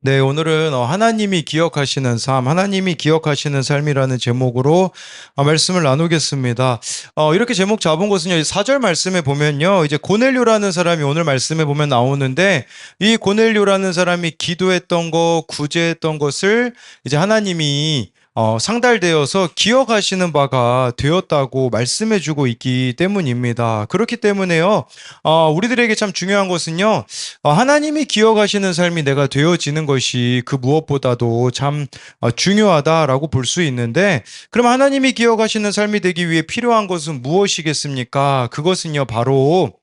네, 오늘은 하나님이 기억하시는 삶, 하나님이 기억하시는 삶이라는 제목으로 말씀을 나누겠습니다. 이렇게 제목 잡은 것은요, 4절 말씀에 보면요, 이제 고넬료라는 사람이 오늘 말씀에 보면 나오는데, 이 고넬료라는 사람이 기도했던 것, 구제했던 것을 이제 하나님이 상달되어서 기억하시는 바가 되었다고 말씀해주고 있기 때문입니다. 그렇기 때문에요, 우리들에게 참 중요한 것은요, 하나님이 기억하시는 삶이 내가 되어지는 것이 그 무엇보다도 참 중요하다라고 볼 수 있는데, 그럼 하나님이 기억하시는 삶이 되기 위해 필요한 것은 무엇이겠습니까? 그것은요, 바로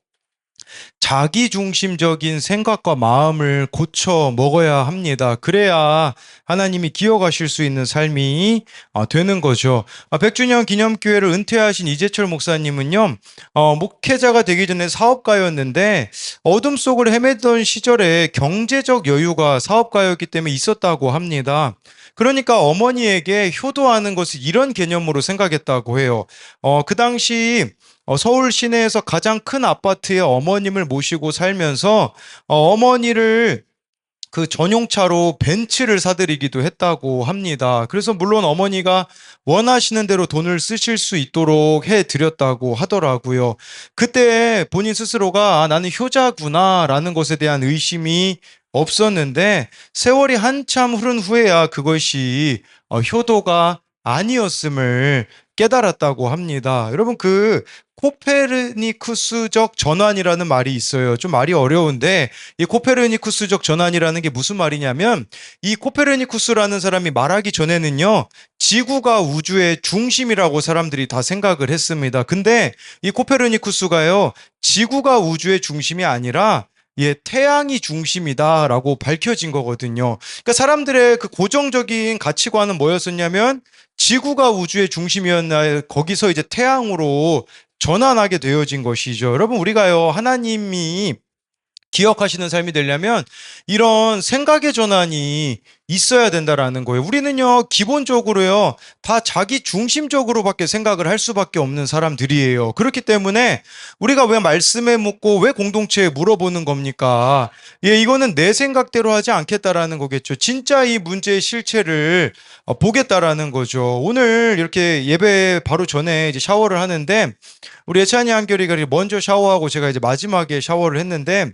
자기 중심적인 생각과 마음을 고쳐 먹어야 합니다. 그래야 하나님이 기억하실 수 있는 삶이 되는 거죠. 100주년 기념교회를 은퇴하신 이재철 목사님은요, 목회자가 되기 전에 사업가였는데 어둠 속을 헤매던 시절에 경제적 여유가 사업가였기 때문에 있었다고 합니다. 그러니까 어머니에게 효도하는 것을 이런 개념으로 생각했다고 해요. 그 당시 서울 시내에서 가장 큰 아파트에 어머님을 모시고 살면서 어머니를 그 전용차로 벤츠를 사드리기도 했다고 합니다. 그래서 물론 어머니가 원하시는 대로 돈을 쓰실 수 있도록 해드렸다고 하더라고요. 그때 본인 스스로가 나는 효자구나라는 것에 대한 의심이 없었는데 세월이 한참 흐른 후에야 그것이 효도가 아니었음을 깨달았다고 합니다. 여러분, 그 코페르니쿠스적 전환이라는 말이 있어요. 좀 말이 어려운데 이 코페르니쿠스적 전환이라는 게 무슨 말이냐면, 이 코페르니쿠스라는 사람이 말하기 전에는요, 지구가 우주의 중심이라고 사람들이 다 생각을 했습니다. 근데 이 코페르니쿠스가요, 지구가 우주의 중심이 아니라 태양이 중심이다라고 밝혀진 거거든요. 그러니까 사람들의 그 고정적인 가치관은 뭐였었냐면 지구가 우주의 중심이었나, 거기서 이제 태양으로 전환하게 되어진 것이죠. 여러분, 우리가요, 하나님이 기억하시는 삶이 되려면 이런 생각의 전환이 있어야 된다라는 거예요. 우리는요, 기본적으로요, 다 자기 중심적으로밖에 생각을 할 수밖에 없는 사람들이에요. 그렇기 때문에 우리가 왜 말씀에 묻고 왜 공동체에 물어보는 겁니까? 이거는 내 생각대로 하지 않겠다라는 거겠죠. 진짜 이 문제의 실체를 보겠다라는 거죠. 오늘 이렇게 예배 바로 전에 이제 샤워를 하는데, 우리 예찬이 한결이가 먼저 샤워하고 제가 이제 마지막에 샤워를 했는데,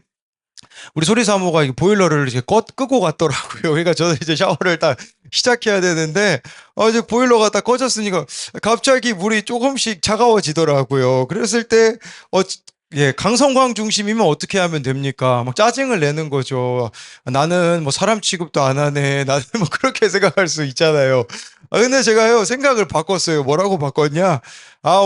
우리 소리 사모가 보일러를 이렇게 끄고 갔더라고요. 그러니까 저는 이제 샤워를 딱 시작해야 되는데, 이제 보일러가 딱 꺼졌으니까 갑자기 물이 조금씩 차가워지더라고요. 그랬을 때, 강성광 중심이면 어떻게 하면 됩니까? 막 짜증을 내는 거죠. 나는 뭐 사람 취급도 안 하네. 나는 뭐 그렇게 생각할 수 있잖아요. 근데 제가요, 생각을 바꿨어요. 뭐라고 바꿨냐?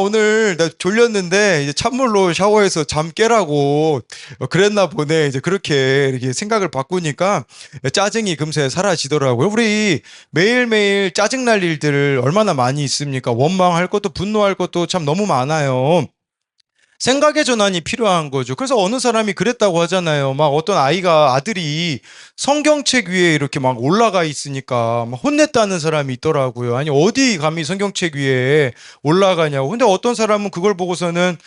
오늘 나 졸렸는데 이제 찬물로 샤워해서 잠 깨라고 그랬나 보네. 이제 그렇게 이렇게 생각을 바꾸니까 짜증이 금세 사라지더라고요. 우리 매일매일 짜증날 일들 얼마나 많이 있습니까? 원망할 것도 분노할 것도 참 너무 많아요. 생각의 전환이 필요한 거죠. 그래서 어느 사람이 그랬다고 하잖아요. 막 어떤 아들이 성경책 위에 이렇게 막 올라가 있으니까 막 혼냈다는 사람이 있더라고요. 아니, 어디 감히 성경책 위에 올라가냐고. 근데 어떤 사람은 그걸 보고서는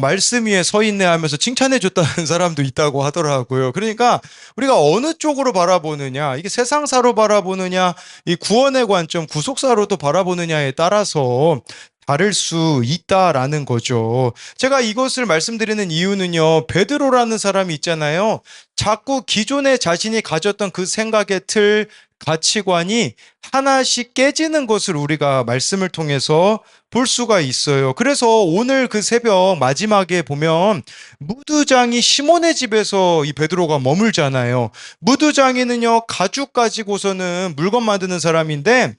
말씀 위에 서 있네 하면서 칭찬해 줬다는 사람도 있다고 하더라고요. 그러니까 우리가 어느 쪽으로 바라보느냐, 이게 세상사로 바라보느냐, 이 구원의 관점, 구속사로 또 바라보느냐에 따라서 다를 수 있다라는 거죠. 제가 이것을 말씀드리는 이유는요, 베드로라는 사람이 있잖아요. 자꾸 기존에 자신이 가졌던 그 생각의 틀, 가치관이 하나씩 깨지는 것을 우리가 말씀을 통해서 볼 수가 있어요. 그래서 오늘 그 새벽 마지막에 보면 무두장이 시몬의 집에서 이 베드로가 머물잖아요. 무두장이는요, 가죽 가지고서는 물건 만드는 사람인데,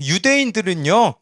유대인들은요,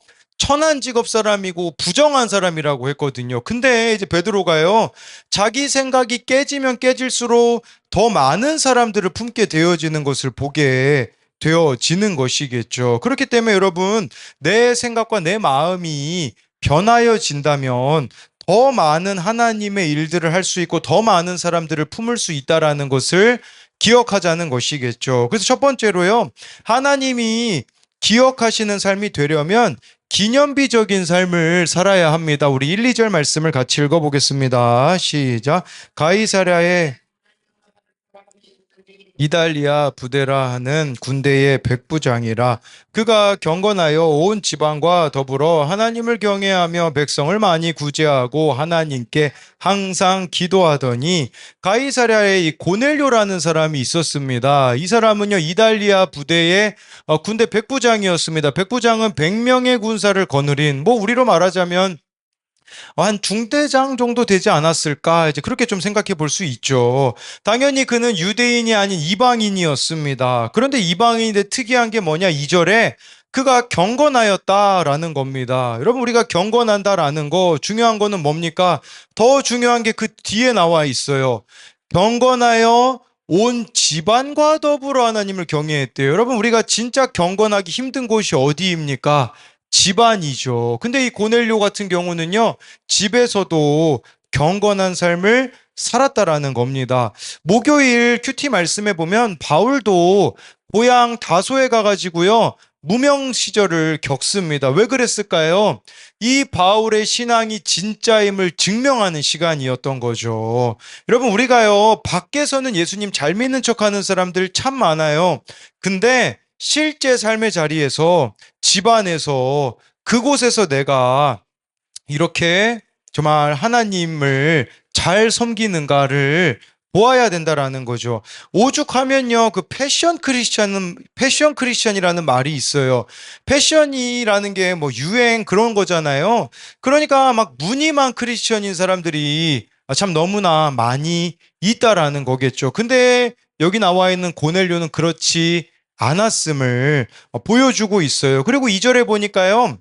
천한 직업 사람이고 부정한 사람이라고 했거든요. 근데 이제 베드로가요, 자기 생각이 깨지면 깨질수록 더 많은 사람들을 품게 되어지는 것을 보게 되어지는 것이겠죠. 그렇기 때문에 여러분, 내 생각과 내 마음이 변하여진다면 더 많은 하나님의 일들을 할 수 있고 더 많은 사람들을 품을 수 있다라는 것을 기억하자는 것이겠죠. 그래서 첫 번째로요, 하나님이 기억하시는 삶이 되려면 기념비적인 삶을 살아야 합니다. 우리 1, 2절 말씀을 같이 읽어보겠습니다. 시작. 가이사랴에 이달리아 부데라 하는 군대의 백부장이라 그가 경건하여 온 지방과 더불어 하나님을 경외하며 백성을 많이 구제하고 하나님께 항상 기도하더니 가이사랴에 이 고넬료라는 사람이 있었습니다. 이 사람은요 이달리아 부대의 군대 백부장이었습니다. 백부장은 100명의 군사를 거느린 뭐 우리로 말하자면 한 중대장 정도 되지 않았을까? 이제 그렇게 좀 생각해 볼 수 있죠. 당연히 그는 유대인이 아닌 이방인이었습니다. 그런데 이방인인데 특이한 게 뭐냐? 2절에 그가 경건하였다라는 겁니다. 여러분, 우리가 경건한다라는 거 중요한 거는 뭡니까? 더 중요한 게 그 뒤에 나와 있어요. 경건하여 온 집안과 더불어 하나님을 경외했대요. 여러분, 우리가 진짜 경건하기 힘든 곳이 어디입니까? 집안이죠. 근데 이 고넬료 같은 경우는요, 집에서도 경건한 삶을 살았다라는 겁니다. 목요일 큐티 말씀에 보면 바울도 고향 다소에 가가지고요, 무명 시절을 겪습니다. 왜 그랬을까요? 이 바울의 신앙이 진짜임을 증명하는 시간이었던 거죠. 여러분, 우리가요, 밖에서는 예수님 잘 믿는 척하는 사람들 참 많아요. 근데 실제 삶의 자리에서 집안에서 그곳에서 내가 이렇게 정말 하나님을 잘 섬기는가를 보아야 된다라는 거죠. 오죽하면요, 그 패션 크리스천이라는 말이 있어요. 패션이라는 게 뭐 유행 그런 거잖아요. 그러니까 막 무늬만 크리스천인 사람들이 참 너무나 많이 있다라는 거겠죠. 근데 여기 나와 있는 고넬료는 그렇지 않았음을 보여주고 있어요. 그리고 2절에 보니까요,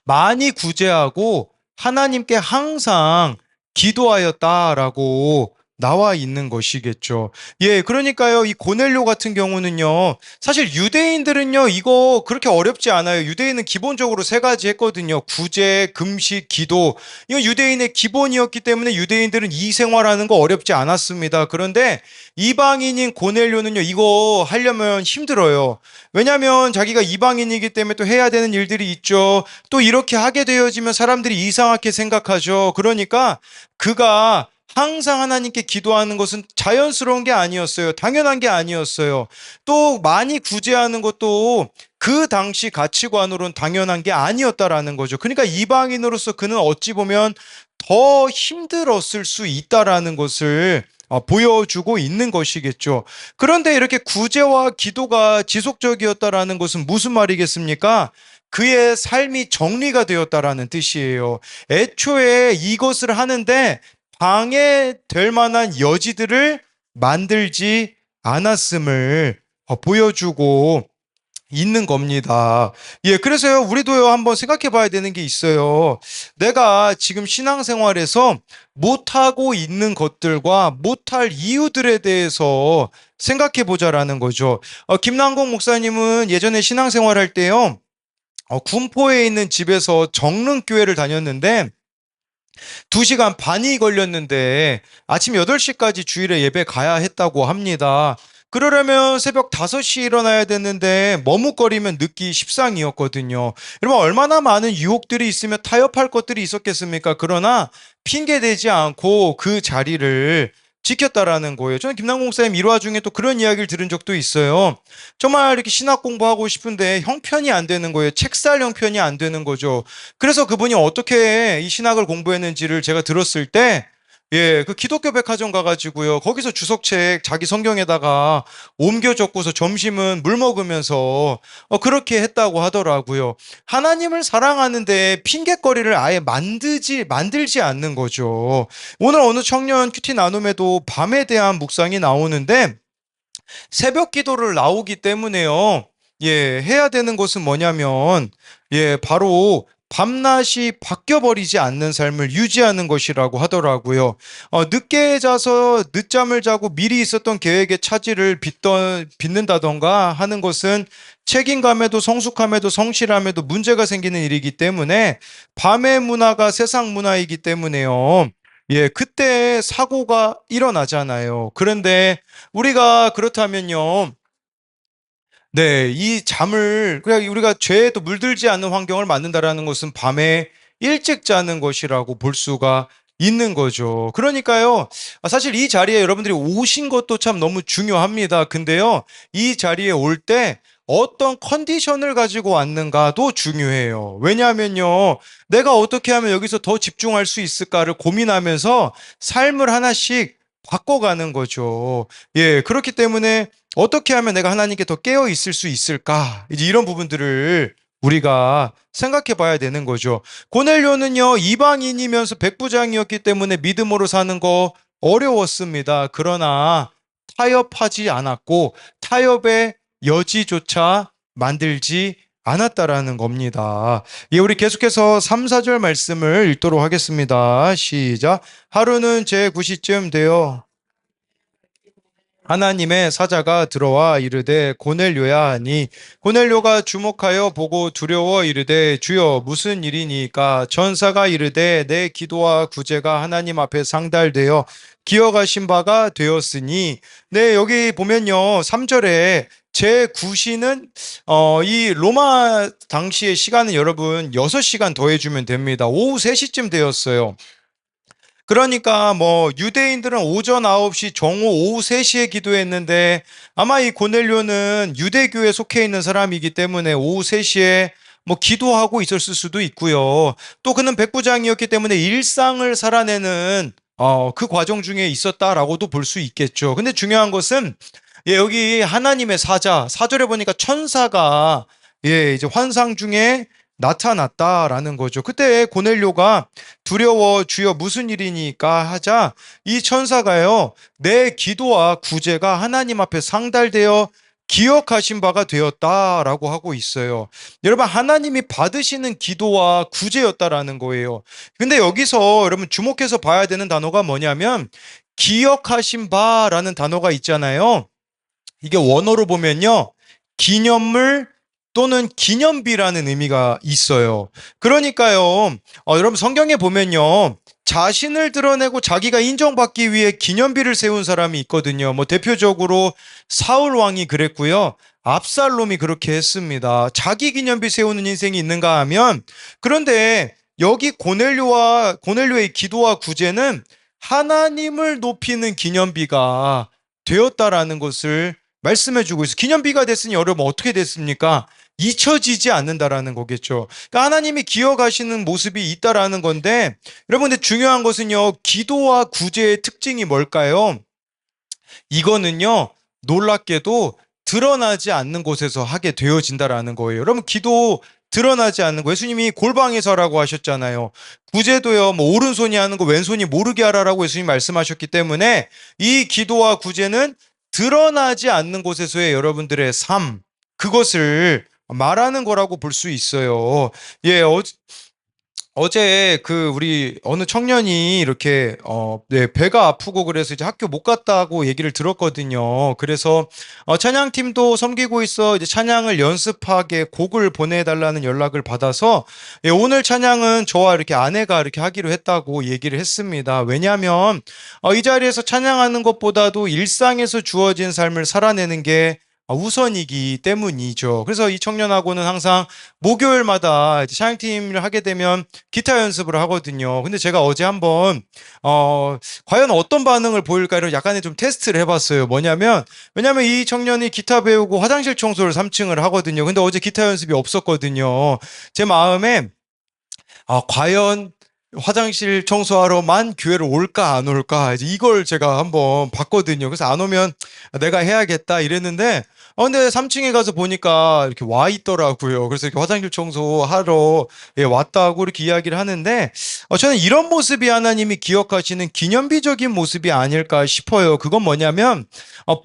많이 구제하고 하나님께 항상 기도하였다라고 나와 있는 것이겠죠. 예, 그러니까요, 이 고넬료 같은 경우는요, 사실 유대인들은요, 이거 그렇게 어렵지 않아요. 유대인은 기본적으로 세 가지 했거든요. 구제, 금식, 기도. 이거 유대인의 기본이었기 때문에 유대인들은 이 생활하는 거 어렵지 않았습니다. 그런데 이방인인 고넬료는요, 이거 하려면 힘들어요. 왜냐하면 자기가 이방인이기 때문에 또 해야 되는 일들이 있죠. 또 이렇게 하게 되어지면 사람들이 이상하게 생각하죠. 그러니까 그가 항상 하나님께 기도하는 것은 자연스러운 게 아니었어요. 당연한 게 아니었어요. 또 많이 구제하는 것도 그 당시 가치관으로는 당연한 게 아니었다라는 거죠. 그러니까 이방인으로서 그는 어찌 보면 더 힘들었을 수 있다라는 것을 보여주고 있는 것이겠죠. 그런데 이렇게 구제와 기도가 지속적이었다라는 것은 무슨 말이겠습니까? 그의 삶이 정리가 되었다라는 뜻이에요. 애초에 이것을 하는데 방해될 만한 여지들을 만들지 않았음을 보여주고 있는 겁니다. 예, 그래서요, 우리도요, 한번 생각해 봐야 되는 게 있어요. 내가 지금 신앙생활에서 못하고 있는 것들과 못할 이유들에 대해서 생각해 보자라는 거죠. 김남국 목사님은 예전에 신앙생활 할 때요, 군포에 있는 집에서 정릉교회를 다녔는데, 2시간 반이 걸렸는데 아침 8시까지 주일에 예배 가야 했다고 합니다. 그러려면 새벽 5시에 일어나야 되는데 머뭇거리면 늦기 십상이었거든요. 여러분, 얼마나 많은 유혹들이 있으며 타협할 것들이 있었겠습니까? 그러나 핑계대지 않고 그 자리를 지켰다라는 거예요. 저는 김남국 목사님 일화 중에 또 그런 이야기를 들은 적도 있어요. 정말 이렇게 신학 공부하고 싶은데 형편이 안 되는 거예요. 책 살 형편이 안 되는 거죠. 그래서 그분이 어떻게 이 신학을 공부했는지를 제가 들었을 때, 예, 그 기독교 백화점 가가지고요, 거기서 주석책 자기 성경에다가 옮겨 적고서 점심은 물 먹으면서 그렇게 했다고 하더라고요. 하나님을 사랑하는데 핑계거리를 아예 만들지 않는 거죠. 오늘 어느 청년 큐티 나눔에도 밤에 대한 묵상이 나오는데, 새벽 기도를 나오기 때문에요. 예, 해야 되는 것은 뭐냐면, 예, 바로 밤낮이 바뀌어버리지 않는 삶을 유지하는 것이라고 하더라고요. 늦게 자서 늦잠을 자고 미리 있었던 계획의 차질을 빚는다던가 하는 것은 책임감에도 성숙함에도 성실함에도 문제가 생기는 일이기 때문에, 밤의 문화가 세상 문화이기 때문에요. 예, 그때 사고가 일어나잖아요. 그런데 우리가 그렇다면요, 네, 이 잠을, 그냥 우리가 죄에 또 물들지 않는 환경을 만든다라는 것은 밤에 일찍 자는 것이라고 볼 수가 있는 거죠. 그러니까요, 사실 이 자리에 여러분들이 오신 것도 참 너무 중요합니다. 근데요, 이 자리에 올 때 어떤 컨디션을 가지고 왔는가도 중요해요. 왜냐하면요, 내가 어떻게 하면 여기서 더 집중할 수 있을까를 고민하면서 삶을 하나씩 바꿔가는 거죠. 예, 그렇기 때문에 어떻게 하면 내가 하나님께 더 깨어 있을 수 있을까? 이제 이런 부분들을 우리가 생각해 봐야 되는 거죠. 고넬료는요, 이방인이면서 백부장이었기 때문에 믿음으로 사는 거 어려웠습니다. 그러나 타협하지 않았고 타협의 여지조차 만들지 않았다라는 겁니다. 예, 우리 계속해서 3, 4절 말씀을 읽도록 하겠습니다. 시작. 하루는 제9시쯤 되어 하나님의 사자가 들어와 이르되 고넬료야 하니 고넬료가 주목하여 보고 두려워 이르되 주여 무슨 일이니까 전사가 이르되 내 기도와 구제가 하나님 앞에 상달되어 기억하신 바가 되었으니 네 여기 보면요 3절에 제9시는 이 로마 당시의 시간은 여러분 6시간 더해주면 됩니다. 오후 3시쯤 되었어요. 그러니까 뭐 유대인들은 오전 9시, 정오 오후 3시에 기도했는데 아마 이 고넬료는 유대교에 속해 있는 사람이기 때문에 오후 3시에 뭐 기도하고 있었을 수도 있고요. 또 그는 백부장이었기 때문에 일상을 살아내는 그 과정 중에 있었다라고도 볼 수 있겠죠. 근데 중요한 것은 예, 여기 하나님의 사자, 4절에 보니까 천사가 예, 이제 환상 중에 나타났다라는 거죠. 그때 고넬료가 두려워 주여 무슨 일이니까 하자 이 천사가요 내 기도와 구제가 하나님 앞에 상달되어 기억하신 바가 되었다라고 하고 있어요. 여러분 하나님이 받으시는 기도와 구제였다라는 거예요. 근데 여기서 여러분 주목해서 봐야 되는 단어가 뭐냐면 기억하신 바라는 단어가 있잖아요. 이게 원어로 보면요 기념물 또는 기념비라는 의미가 있어요. 그러니까요, 여러분 성경에 보면요, 자신을 드러내고 자기가 인정받기 위해 기념비를 세운 사람이 있거든요. 뭐 대표적으로 사울 왕이 그랬고요. 압살롬이 그렇게 했습니다. 자기 기념비 세우는 인생이 있는가 하면 그런데 여기 고넬료의 기도와 구제는 하나님을 높이는 기념비가 되었다라는 것을 말씀해주고 있어요. 기념비가 됐으니 여러분 어떻게 됐습니까? 잊혀지지 않는다라는 거겠죠. 그러니까 하나님이 기억하시는 모습이 있다라는 건데 여러분 근데 중요한 것은요. 기도와 구제의 특징이 뭘까요? 이거는요. 놀랍게도 드러나지 않는 곳에서 하게 되어진다라는 거예요. 여러분 기도 드러나지 않는 거 예수님이 골방에서라고 하셨잖아요. 구제도요. 뭐 오른손이 하는 거 왼손이 모르게 하라라고 예수님 말씀하셨기 때문에 이 기도와 구제는 드러나지 않는 곳에서의 여러분들의 삶 그것을 말하는 거라고 볼 수 있어요. 예, 어제 그 우리 어느 청년이 이렇게 네, 배가 아프고 그래서 이제 학교 못 갔다고 얘기를 들었거든요. 그래서 찬양팀도 섬기고 있어 이제 찬양을 연습하게 곡을 보내달라는 연락을 받아서 예, 오늘 찬양은 저와 이렇게 아내가 이렇게 하기로 했다고 얘기를 했습니다. 왜냐하면 이 자리에서 찬양하는 것보다도 일상에서 주어진 삶을 살아내는 게 우선이기 때문이죠. 그래서 이 청년하고는 항상 목요일마다 이제 찬양팀을 하게 되면 기타 연습을 하거든요. 근데 제가 어제 한번 과연 어떤 반응을 보일까를 약간의 좀 테스트를 해봤어요. 왜냐면 이 청년이 기타 배우고 화장실 청소를 3층을 하거든요. 근데 어제 기타 연습이 없었거든요. 제 마음에 과연 화장실 청소하러만 교회를 올까 안 올까 이제 이걸 제가 한번 봤거든요. 그래서 안 오면 내가 해야겠다 이랬는데 근데 3층에 가서 보니까 이렇게 와 있더라고요. 그래서 이렇게 화장실 청소하러 예, 왔다고 이렇게 이야기를 하는데 저는 이런 모습이 하나님이 기억하시는 기념비적인 모습이 아닐까 싶어요. 그건 뭐냐면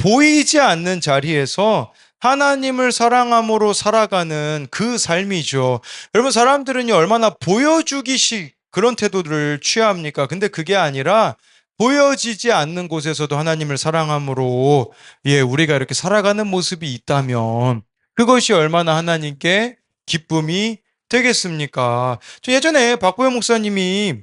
보이지 않는 자리에서 하나님을 사랑함으로 살아가는 그 삶이죠. 여러분 사람들은요 얼마나 보여주기식 그런 태도를 취합니까? 근데 그게 아니라 보여지지 않는 곳에서도 하나님을 사랑함으로 예, 우리가 이렇게 살아가는 모습이 있다면 그것이 얼마나 하나님께 기쁨이 되겠습니까? 저 예전에 박보영 목사님이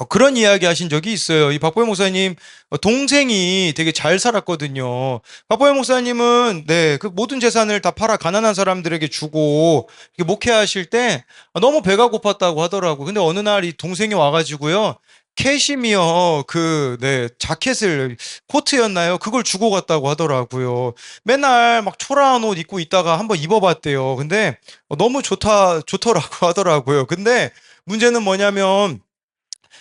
그런 이야기 하신 적이 있어요. 이 박보영 목사님 동생이 되게 잘 살았거든요. 박보영 목사님은 네, 그 모든 재산을 다 팔아 가난한 사람들에게 주고 이렇게 목회하실 때 너무 배가 고팠다고 하더라고. 근데 어느 날 이 동생이 와가지고요. 캐시미어 자켓을 코트였나요? 그걸 주고 갔다고 하더라고요. 맨날 막 초라한 옷 입고 있다가 한번 입어봤대요. 근데 너무 좋더라고 하더라고요. 근데 문제는 뭐냐면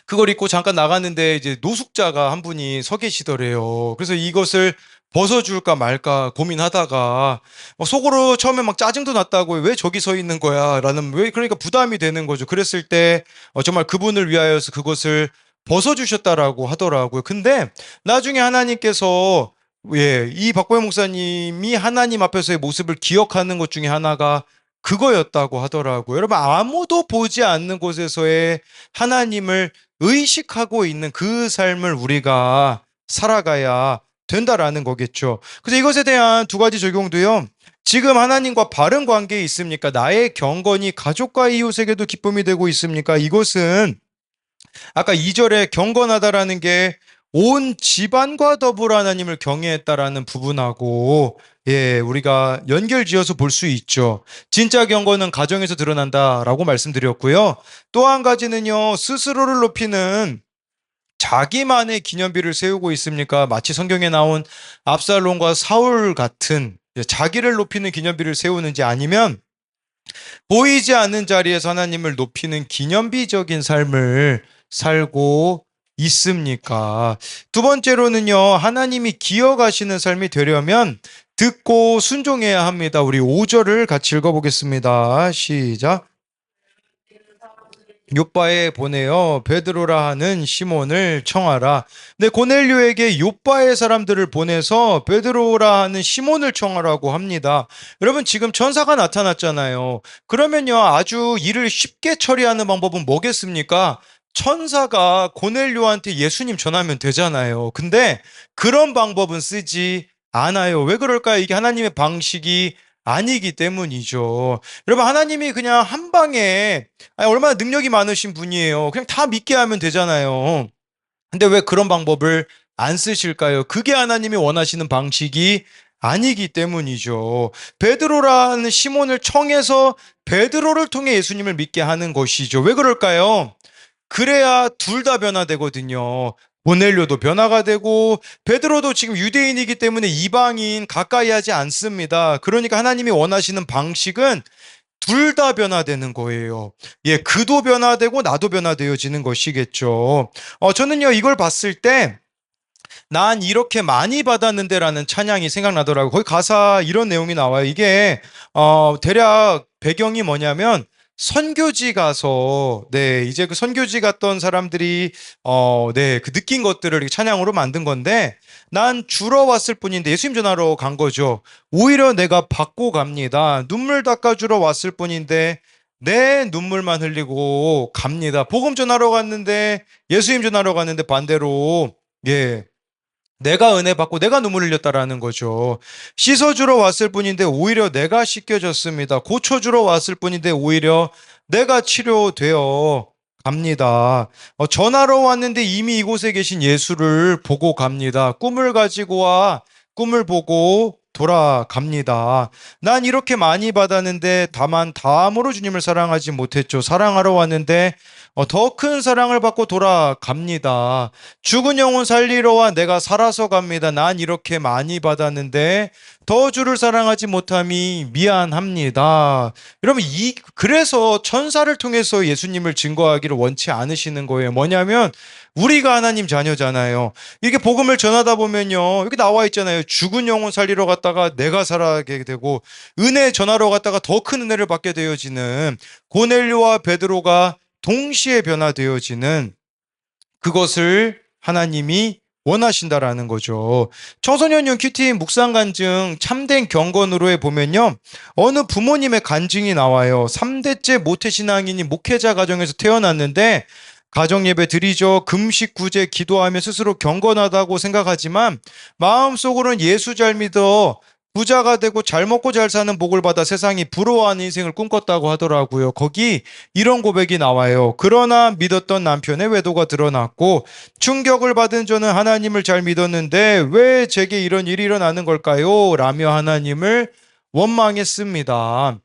그걸 입고 잠깐 나갔는데 이제 노숙자가 한 분이 서 계시더래요. 그래서 이것을 벗어줄까 말까 고민하다가 속으로 처음에 막 짜증도 났다고 왜 저기 서 있는 거야? 라는 왜 그러니까 부담이 되는 거죠. 그랬을 때 정말 그분을 위하여서 그것을 벗어주셨다라고 하더라고요. 근데 나중에 하나님께서 이 박보영 목사님이 하나님 앞에서의 모습을 기억하는 것 중에 하나가 그거였다고 하더라고요. 여러분 아무도 보지 않는 곳에서의 하나님을 의식하고 있는 그 삶을 우리가 살아가야 된다라는 거겠죠. 그래서 이것에 대한 두 가지 적용도요. 지금 하나님과 바른 관계에 있습니까? 나의 경건이 가족과 이웃에게도 기쁨이 되고 있습니까? 이것은 아까 2절에 경건하다라는 게 온 집안과 더불어 하나님을 경외했다라는 부분하고 우리가 연결지어서 볼 수 있죠. 진짜 경건은 가정에서 드러난다라고 말씀드렸고요. 또 한 가지는요. 스스로를 높이는 자기만의 기념비를 세우고 있습니까? 마치 성경에 나온 압살롬과 사울 같은 자기를 높이는 기념비를 세우는지 아니면 보이지 않는 자리에서 하나님을 높이는 기념비적인 삶을 살고 있습니까? 두 번째로는요, 하나님이 기억하시는 삶이 되려면 듣고 순종해야 합니다. 우리 5절을 같이 읽어보겠습니다. 시작. 요바에 보내어 베드로라 하는 시몬을 청하라. 근데 고넬료에게 요바의 사람들을 보내서 베드로라 하는 시몬을 청하라고 합니다. 여러분 지금 천사가 나타났잖아요. 그러면요 아주 일을 쉽게 처리하는 방법은 뭐겠습니까? 천사가 고넬료한테 예수님 전하면 되잖아요. 근데 그런 방법은 쓰지 않아요. 왜 그럴까요? 이게 하나님의 방식이 아니기 때문이죠. 여러분 하나님이 그냥 한 방에 얼마나 능력이 많으신 분이에요. 그냥 다 믿게 하면 되잖아요. 근데 왜 그런 방법을 안 쓰실까요? 그게 하나님이 원하시는 방식이 아니기 때문이죠. 베드로라는 시몬을 청해서 베드로를 통해 예수님을 믿게 하는 것이죠. 왜 그럴까요? 그래야 둘 다 변화되거든요. 고넬료도 변화가 되고 베드로도 지금 유대인이기 때문에 이방인 가까이 하지 않습니다. 그러니까 하나님이 원하시는 방식은 둘 다 변화되는 거예요. 그도 변화되고 나도 변화되어지는 것이겠죠. 저는요 이걸 봤을 때 난 이렇게 많이 받았는데라는 찬양이 생각나더라고요. 거기 가사 이런 내용이 나와요. 이게 대략 배경이 뭐냐면 선교지 가서 이제 그 선교지 갔던 사람들이 그 느낀 것들을 이렇게 찬양으로 만든 건데 난 주러 왔을 뿐인데 예수님 전하러 간 거죠. 오히려 내가 받고 갑니다. 눈물 닦아주러 왔을 뿐인데 내 눈물만 흘리고 갑니다. 복음 전하러 갔는데 예수님 전하러 갔는데 반대로 내가 은혜 받고 내가 눈물 흘렸다라는 거죠. 씻어주러 왔을 뿐인데 오히려 내가 씻겨졌습니다. 고쳐주러 왔을 뿐인데 오히려 내가 치료되어 갑니다. 전하러 왔는데 이미 이곳에 계신 예수를 보고 갑니다. 꿈을 가지고 와 꿈을 보고 돌아갑니다. 난 이렇게 많이 받았는데 다만 다음으로 주님을 사랑하지 못했죠. 사랑하러 왔는데 더 큰 사랑을 받고 돌아갑니다. 죽은 영혼 살리러 와 내가 살아서 갑니다. 난 이렇게 많이 받았는데 더 주를 사랑하지 못함이 미안합니다. 여러분 그래서 천사를 통해서 예수님을 증거하기를 원치 않으시는 거예요. 뭐냐면 우리가 하나님 자녀잖아요. 이게 복음을 전하다 보면요. 여기 나와 있잖아요. 죽은 영혼 살리러 갔다가 내가 살아가게 되고 은혜 전하러 갔다가 더 큰 은혜를 받게 되어지는 고넬료와 베드로가 동시에 변화되어지는 그것을 하나님이 원하신다라는 거죠. 청소년용 큐티 묵상 간증 참된 경건으로에 보면요. 어느 부모님의 간증이 나와요. 3대째 모태신앙인이 목회자 가정에서 태어났는데 가정예배 드리죠. 금식 구제 기도하며 스스로 경건하다고 생각하지만 마음속으로는 예수 잘 믿어 부자가 되고 잘 먹고 잘 사는 복을 받아 세상이 부러워하는 인생을 꿈꿨다고 하더라고요. 거기 이런 고백이 나와요. 그러나 믿었던 남편의 외도가 드러났고 충격을 받은 저는 하나님을 잘 믿었는데 왜 제게 이런 일이 일어나는 걸까요? 라며 하나님을 원망했습니다.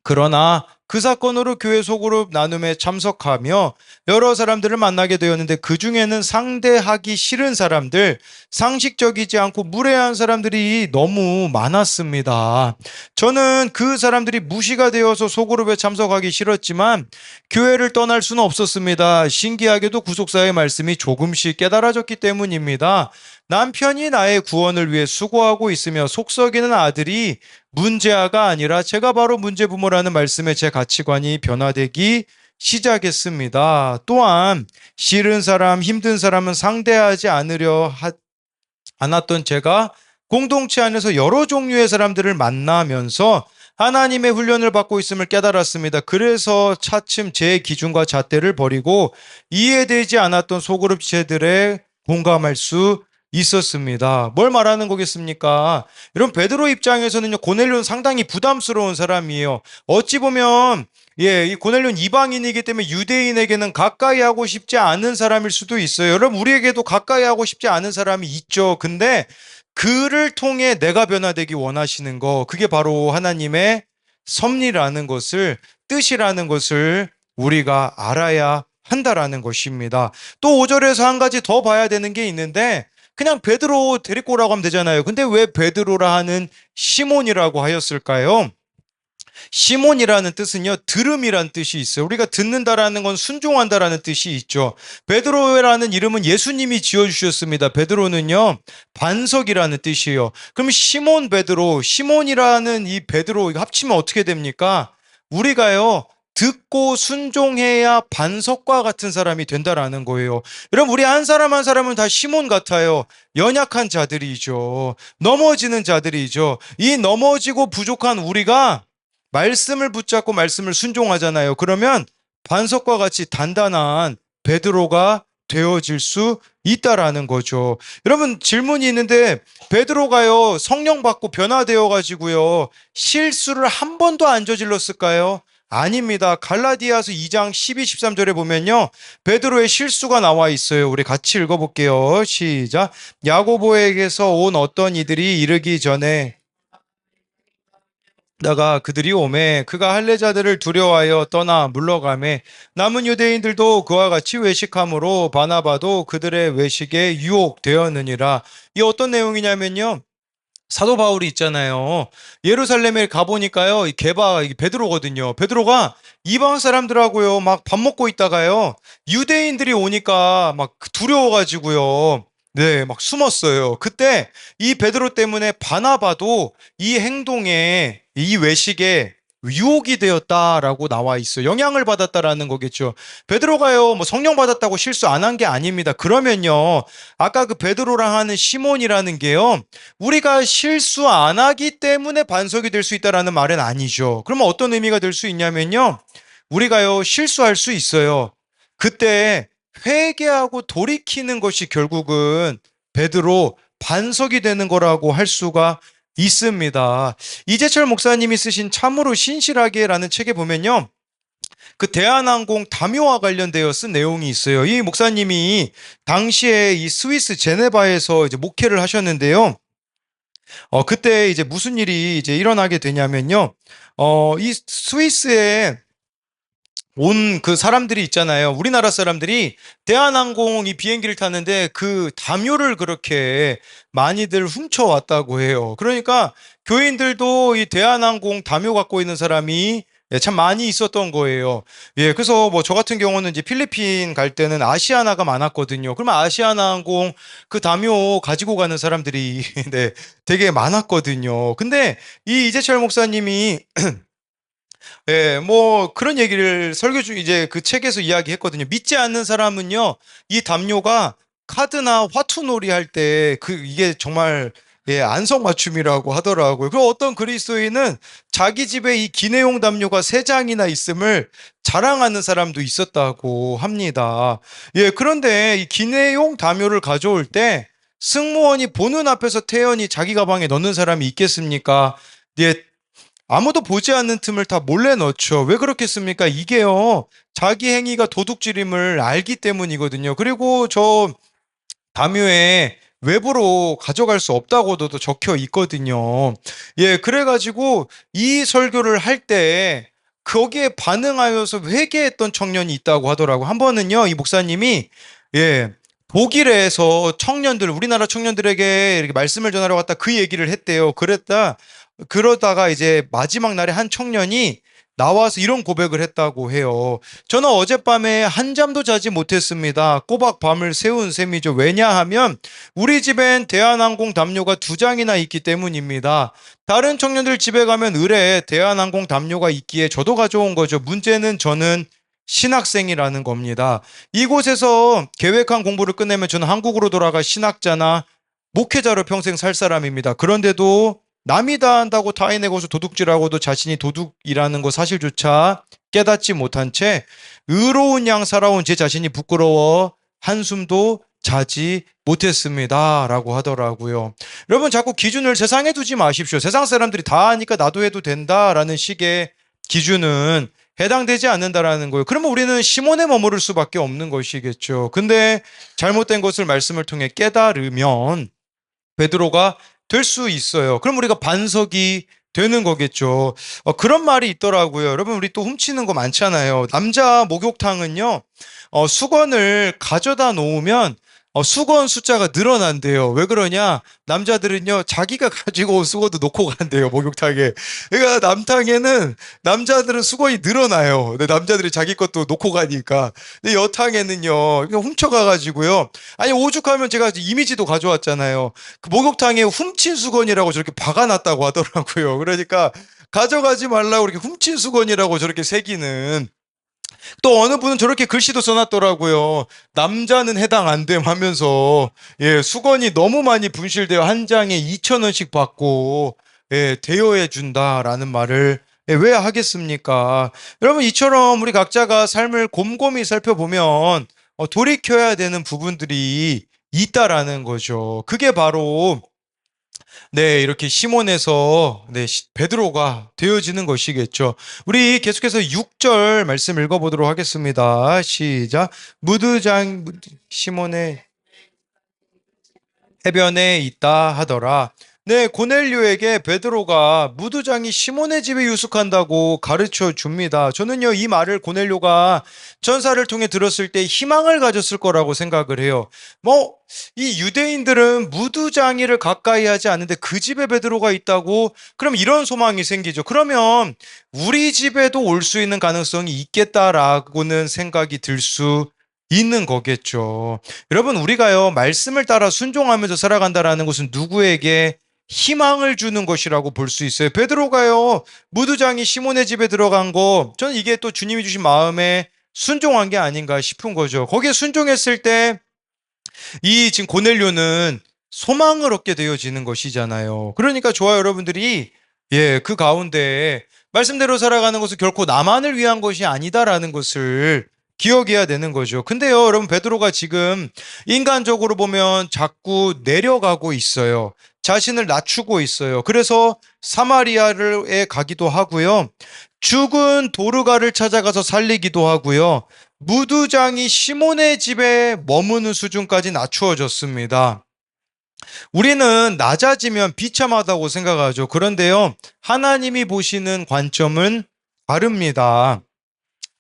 그러나 그 사건으로 교회 소그룹 나눔에 참석하며 여러 사람들을 만나게 되었는데 그 중에는 상대하기 싫은 사람들, 상식적이지 않고 무례한 사람들이 너무 많았습니다. 저는 그 사람들이 무시가 되어서 소그룹에 참석하기 싫었지만 교회를 떠날 수는 없었습니다. 신기하게도 구속사의 말씀이 조금씩 깨달아졌기 때문입니다. 남편이 나의 구원을 위해 수고하고 있으며 속썩이는 아들이 문제아가 아니라 제가 바로 문제부모라는 말씀에 제 가치관이 변화되기 시작했습니다. 또한 싫은 사람, 힘든 사람은 상대하지 않았던 제가 공동체 안에서 여러 종류의 사람들을 만나면서 하나님의 훈련을 받고 있음을 깨달았습니다. 그래서 차츰 제 기준과 잣대를 버리고 이해되지 않았던 소그룹 지체들에 공감할 수 있었습니다. 뭘 말하는 거겠습니까? 이런 베드로 입장에서는요, 고넬료는 상당히 부담스러운 사람이에요. 어찌 보면 이 고넬료는 이방인이기 때문에 유대인에게는 가까이 하고 싶지 않은 사람일 수도 있어요. 여러분, 우리에게도 가까이 하고 싶지 않은 사람이 있죠. 근데 그를 통해 내가 변화되기 원하시는 거, 그게 바로 하나님의 섭리라는 것을, 뜻이라는 것을 우리가 알아야 한다라는 것입니다. 또 5절에서 한 가지 더 봐야 되는 게 있는데, 그냥 베드로 데리고 오라고 하면 되잖아요. 근데 왜 베드로라 하는 시몬이라고 하였을까요? 시몬이라는 뜻은요, 들음이라는 뜻이 있어요. 우리가 듣는다라는 건 순종한다라는 뜻이 있죠. 베드로라는 이름은 예수님이 지어주셨습니다. 베드로는요, 반석이라는 뜻이에요. 그럼 시몬 베드로, 시몬이라는 이 베드로, 이거 합치면 어떻게 됩니까? 우리가요, 듣고 순종해야 반석과 같은 사람이 된다라는 거예요. 여러분, 우리 한 사람 한 사람은 다 시몬 같아요. 연약한 자들이죠. 넘어지는 자들이죠. 이 넘어지고 부족한 우리가 말씀을 붙잡고 말씀을 순종하잖아요. 그러면 반석과 같이 단단한 베드로가 되어질 수 있다라는 거죠. 여러분, 질문이 있는데 베드로가요, 성령 받고 변화되어 가지고요, 실수를 한 번도 안 저질렀을까요? 아닙니다. 갈라디아서 2장 12, 13절에 보면요, 베드로의 실수가 나와 있어요. 우리 같이 읽어볼게요. 시작. 야고보에게서 온 어떤 이들이 이르기 전에 다가 그들이 오매 그가 할례자들을 두려워하여 떠나 물러가매 남은 유대인들도 그와 같이 외식함으로 바나바도 그들의 외식에 유혹되었느니라. 이 어떤 내용이냐면요, 사도 바울이 있잖아요. 예루살렘에 가보니까요, 이게 베드로거든요. 베드로가 이방 사람들하고요, 막 밥 먹고 있다가요, 유대인들이 오니까 막 두려워가지고요, 네, 막 숨었어요. 그때 이 베드로 때문에 바나바도 이 행동에, 이 외식에 유혹이 되었다라고 나와 있어요. 영향을 받았다라는 거겠죠. 베드로가요, 뭐 성령 받았다고 실수 안 한 게 아닙니다. 그러면요, 아까 그 베드로랑 하는 시몬이라는 게요, 우리가 실수 안 하기 때문에 반석이 될 수 있다라는 말은 아니죠. 그러면 어떤 의미가 될 수 있냐면요, 우리가요, 실수할 수 있어요. 그때 회개하고 돌이키는 것이 결국은 베드로 반석이 되는 거라고 할 수가 있습니다. 이재철 목사님이 쓰신 참으로 신실하게라는 책에 보면요, 그 대한항공 담요와 관련되어 쓴 내용이 있어요. 이 목사님이 당시에 이 스위스 제네바에서 이제 목회를 하셨는데요. 그때 이제 무슨 일이 이제 일어나게 되냐면요. 이 스위스에 온 그 사람들이 있잖아요. 우리나라 사람들이 대한항공 이 비행기를 탔는데 그 담요를 그렇게 많이들 훔쳐왔다고 해요. 그러니까 교인들도 이 대한항공 담요 갖고 있는 사람이 참 많이 있었던 거예요. 예, 그래서 뭐 저 같은 경우는 이제 필리핀 갈 때는 아시아나가 많았거든요. 그러면 아시아나항공 그 담요 가지고 가는 사람들이 네, 되게 많았거든요. 근데 이 이재철 목사님이 예, 뭐 그런 얘기를 설교 중 이제 그 책에서 이야기했거든요. 믿지 않는 사람은요, 이 담요가 카드나 화투놀이 할 때 그 이게 정말 안성맞춤이라고 하더라고요. 그 어떤 그리스도인은 자기 집에 이 기내용 담요가 세 장이나 있음을 자랑하는 사람도 있었다고 합니다. 예, 그런데 이 기내용 담요를 가져올 때 승무원이 보는 앞에서 태연히 자기 가방에 넣는 사람이 있겠습니까? 예, 아무도 보지 않는 틈을 다 몰래 넣죠. 왜 그렇겠습니까? 이게요, 자기 행위가 도둑질임을 알기 때문이거든요. 그리고 저 담요에 외부로 가져갈 수 없다고도 적혀 있거든요. 예, 그래가지고 이 설교를 할 때 거기에 반응하여서 회개했던 청년이 있다고 하더라고. 한 번은요, 이 목사님이 예, 독일에서 청년들, 우리나라 청년들에게 이렇게 말씀을 전하러 갔다 그 얘기를 했대요. 그러다가 이제 마지막 날에 한 청년이 나와서 이런 고백을 했다고 해요. 저는 어젯밤에 한잠도 자지 못했습니다. 꼬박 밤을 새운 셈이죠. 왜냐하면 우리 집엔 대한항공 담요가 2장이나 있기 때문입니다. 다른 청년들 집에 가면 을에 대한항공 담요가 있기에 저도 가져온 거죠. 문제는 저는 신학생이라는 겁니다. 이곳에서 계획한 공부를 끝내면 저는 한국으로 돌아가 신학자나 목회자로 평생 살 사람입니다. 그런데도 남이 다 한다고 타인의 것을 도둑질하고도 자신이 도둑이라는 것 사실조차 깨닫지 못한 채 의로운 양 살아온 제 자신이 부끄러워 한숨도 자지 못했습니다. 라고 하더라고요. 여러분, 자꾸 기준을 세상에 두지 마십시오. 세상 사람들이 다 하니까 나도 해도 된다라는 식의 기준은 해당되지 않는다라는 거예요. 그러면 우리는 시몬에 머무를 수밖에 없는 것이겠죠. 근데 잘못된 것을 말씀을 통해 깨달으면 베드로가 될 수 있어요. 그럼 우리가 반석이 되는 거겠죠. 그런 말이 있더라고요. 여러분, 우리 또 훔치는 거 많잖아요. 남자 목욕탕은요, 수건을 가져다 놓으면 수건 숫자가 늘어난대요. 왜 그러냐? 남자들은요, 자기가 가지고 온 수건도 놓고 간대요, 목욕탕에. 그러니까 남탕에는 남자들은 수건이 늘어나요. 근데 남자들이 자기 것도 놓고 가니까. 근데 여탕에는요, 그냥 훔쳐가가지고요. 아니, 오죽하면 제가 이미지도 가져왔잖아요. 그 목욕탕에 훔친 수건이라고 저렇게 박아놨다고 하더라고요. 그러니까 가져가지 말라고 이렇게 훔친 수건이라고 저렇게 새기는. 또 어느 분은 저렇게 글씨도 써놨더라고요. 남자는 해당 안 됨 하면서, 예, 수건이 너무 많이 분실되어 한 장에 2,000원씩 받고, 예, 대여해 준다라는 말을 왜 하겠습니까? 여러분, 이처럼 우리 각자가 삶을 곰곰이 살펴보면 돌이켜야 되는 부분들이 있다라는 거죠. 그게 바로 네, 이렇게 시몬에서 베드로가 되어지는 것이겠죠. 우리 계속해서 6절 말씀 읽어보도록 하겠습니다. 시작. 시몬의 해변에 있다 하더라. 네, 고넬료에게 베드로가 무두장이 시몬의 집에 유숙한다고 가르쳐 줍니다. 저는요, 이 말을 고넬료가 전사를 통해 들었을 때 희망을 가졌을 거라고 생각을 해요. 이 유대인들은 무두장이를 가까이 하지 않는데 그 집에 베드로가 있다고? 그럼 이런 소망이 생기죠. 그러면 우리 집에도 올 수 있는 가능성이 있겠다라고는 생각이 들 수 있는 거겠죠. 여러분, 우리가요, 말씀을 따라 순종하면서 살아간다라는 것은 누구에게 희망을 주는 것이라고 볼 수 있어요. 베드로가요, 무두장이 시몬의 집에 들어간 거, 저는 이게 또 주님이 주신 마음에 순종한 게 아닌가 싶은 거죠. 거기에 순종했을 때 이 지금 고넬료는 소망을 얻게 되어지는 것이잖아요. 그러니까 좋아요, 여러분들이 그 가운데 말씀대로 살아가는 것은 결코 나만을 위한 것이 아니다라는 것을 기억해야 되는 거죠. 근데요, 여러분, 베드로가 지금 인간적으로 보면 자꾸 내려가고 있어요. 자신을 낮추고 있어요. 그래서 사마리아에 가기도 하고요. 죽은 도르가를 찾아가서 살리기도 하고요. 무두장이 시몬의 집에 머무는 수준까지 낮추어졌습니다. 우리는 낮아지면 비참하다고 생각하죠. 그런데요, 하나님이 보시는 관점은 다릅니다.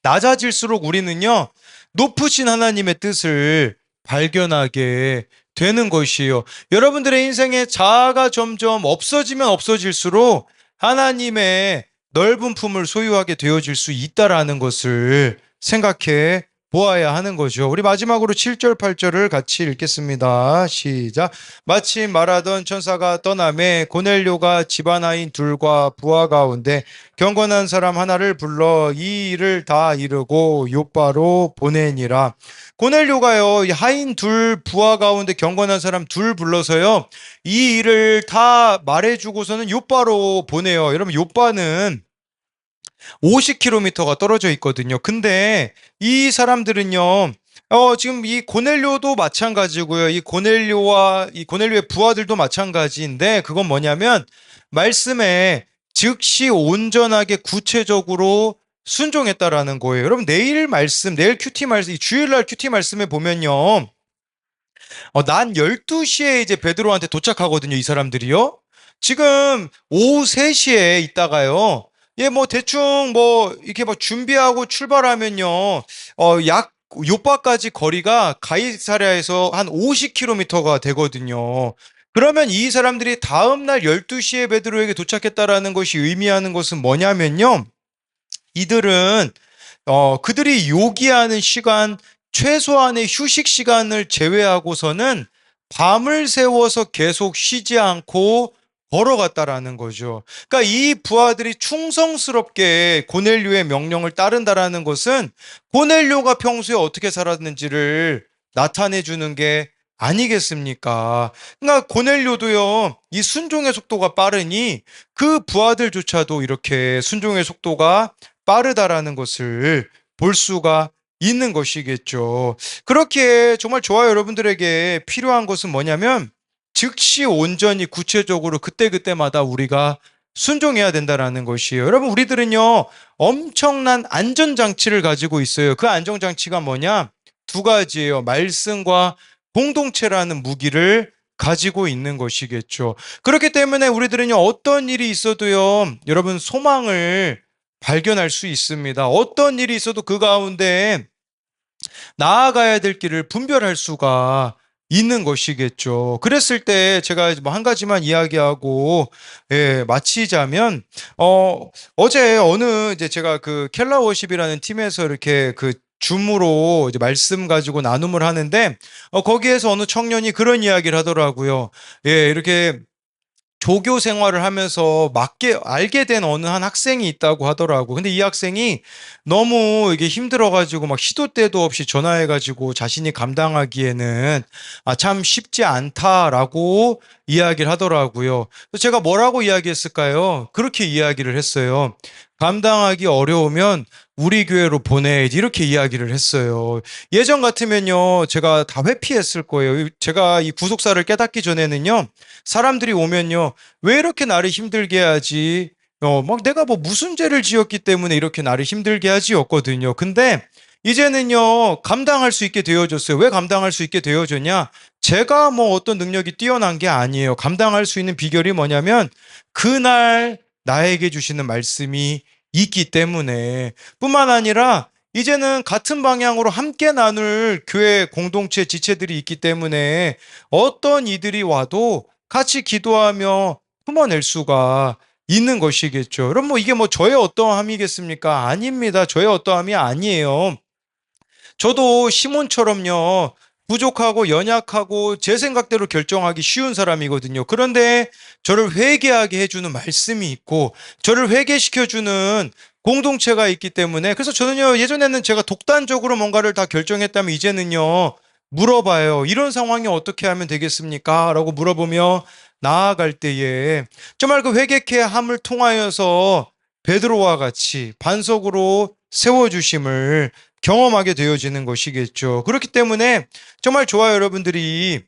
낮아질수록 우리는요, 높으신 하나님의 뜻을 발견하게 되는 것이에요. 여러분들의 인생에 자아가 점점 없어지면 없어질수록 하나님의 넓은 품을 소유하게 되어질 수 있다라는 것을 생각해 보아야 하는 거죠. 우리 마지막으로 7절, 8절을 같이 읽겠습니다. 시작. 마침 말하던 천사가 떠나매 고넬료가 집안하인 둘과 부하 가운데 경건한 사람 하나를 불러 이 일을 다 이루고 요바로 보내니라. 고넬료가요, 이 하인 둘 부하 가운데 경건한 사람 둘 불러서요, 이 일을 다 말해주고서는 요바로 보내요. 여러분, 요바는 50km가 떨어져 있거든요. 근데 이 사람들은요, 지금 이 고넬료도 마찬가지고요. 이 고넬료의 부하들도 마찬가지인데, 그건 뭐냐면, 말씀에 즉시 온전하게 구체적으로 순종했다라는 거예요. 여러분, 내일 큐티 말씀, 이 주일날 큐티 말씀에 보면요, 난 12시에 이제 베드로한테 도착하거든요, 이 사람들이요. 지금 오후 3시에 있다가요, 예, 뭐 대충 뭐 이렇게 뭐 준비하고 출발하면요. 약 요바까지 거리가 가이사랴에서 한 50km가 되거든요. 그러면 이 사람들이 다음 날 12시에 베드로에게 도착했다라는 것이 의미하는 것은 뭐냐면요. 이들은 그들이 요기하는 시간, 최소한의 휴식 시간을 제외하고서는 밤을 새워서 계속 쉬지 않고 걸어갔다라는 거죠. 그러니까 이 부하들이 충성스럽게 고넬료의 명령을 따른다라는 것은 고넬료가 평소에 어떻게 살았는지를 나타내 주는 게 아니겠습니까? 그러니까 고넬료도요, 이 순종의 속도가 빠르니 그 부하들조차도 이렇게 순종의 속도가 빠르다라는 것을 볼 수가 있는 것이겠죠. 그렇게 정말 저와 여러분들에게 필요한 것은 뭐냐면 즉시 온전히 구체적으로 그때그때마다 우리가 순종해야 된다라는 것이에요. 여러분, 우리들은요, 엄청난 안전장치를 가지고 있어요. 그 안전장치가 뭐냐? 두 가지예요. 말씀과 공동체라는 무기를 가지고 있는 것이겠죠. 그렇기 때문에 우리들은요, 어떤 일이 있어도요, 여러분, 소망을 발견할 수 있습니다. 어떤 일이 있어도 그 가운데 나아가야 될 길을 분별할 수가 있는 것이겠죠. 그랬을 때 제가 뭐 한 가지만 이야기하고 마치자면 어제 어느 이제 제가 그 켈라 워십이라는 팀에서 이렇게 그 줌으로 이제 말씀 가지고 나눔을 하는데 거기에서 어느 청년이 그런 이야기를 하더라고요. 예, 이렇게 조교 생활을 하면서 맞게 알게 된 어느 한 학생이 있다고 하더라고. 근데 이 학생이 너무 이게 힘들어가지고 막 시도 때도 없이 전화해가지고 자신이 감당하기에는 참 쉽지 않다라고 이야기를 하더라고요. 그래서 제가 뭐라고 이야기했을까요? 그렇게 이야기를 했어요. 감당하기 어려우면 우리 교회로 보내야지 이렇게 이야기를 했어요. 예전 같으면요, 제가 다 회피했을 거예요. 제가 이 구속사를 깨닫기 전에는요, 사람들이 오면요, 왜 이렇게 나를 힘들게 하지? 막 내가 뭐 무슨 죄를 지었기 때문에 이렇게 나를 힘들게 하지였거든요. 근데 이제는요, 감당할 수 있게 되어졌어요. 왜 감당할 수 있게 되어졌냐? 제가 뭐 어떤 능력이 뛰어난 게 아니에요. 감당할 수 있는 비결이 뭐냐면, 그날 나에게 주시는 말씀이 있기 때문에 뿐만 아니라 이제는 같은 방향으로 함께 나눌 교회 공동체 지체들이 있기 때문에 어떤 이들이 와도 같이 기도하며 품어낼 수가 있는 것이겠죠. 여러분, 뭐 이게 뭐 저의 어떠함이겠습니까? 아닙니다. 저의 어떠함이 아니에요. 저도 시몬처럼요, 부족하고 연약하고 제 생각대로 결정하기 쉬운 사람이거든요. 그런데 저를 회개하게 해주는 말씀이 있고, 저를 회개시켜주는 공동체가 있기 때문에, 그래서 저는요, 예전에는 제가 독단적으로 뭔가를 다 결정했다면, 이제는요, 물어봐요. 이런 상황이 어떻게 하면 되겠습니까? 라고 물어보며 나아갈 때에, 정말 그 회개케 함을 통하여서 베드로와 같이 반석으로 세워주심을 경험하게 되어지는 것이겠죠. 그렇기 때문에 정말 저와 여러분들이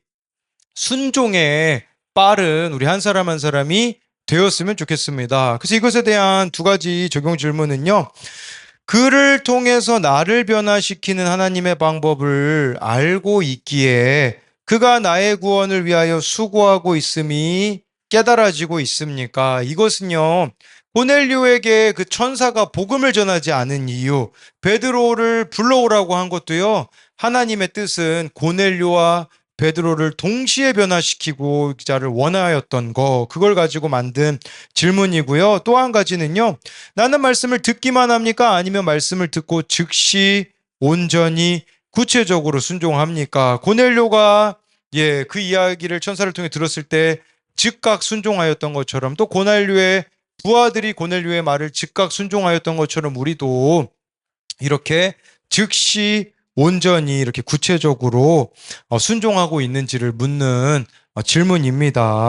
순종에 빠른 우리 한 사람 한 사람이 되었으면 좋겠습니다. 그래서 이것에 대한 두 가지 적용 질문은요. 그를 통해서 나를 변화시키는 하나님의 방법을 알고 있기에 그가 나의 구원을 위하여 수고하고 있음이 깨달아지고 있습니까? 이것은요, 고넬료에게 그 천사가 복음을 전하지 않은 이유, 베드로를 불러오라고 한 것도요, 하나님의 뜻은 고넬료와 베드로를 동시에 변화시키고 자를 원하였던 거, 그걸 가지고 만든 질문이고요. 또 한 가지는요, 나는 말씀을 듣기만 합니까? 아니면 말씀을 듣고 즉시 온전히 구체적으로 순종합니까? 고넬료가 그 이야기를 천사를 통해 들었을 때 즉각 순종하였던 것처럼, 또 고넬료의 부하들이 고넬료의 말을 즉각 순종하였던 것처럼 우리도 이렇게 즉시 온전히 이렇게 구체적으로 순종하고 있는지를 묻는 질문입니다.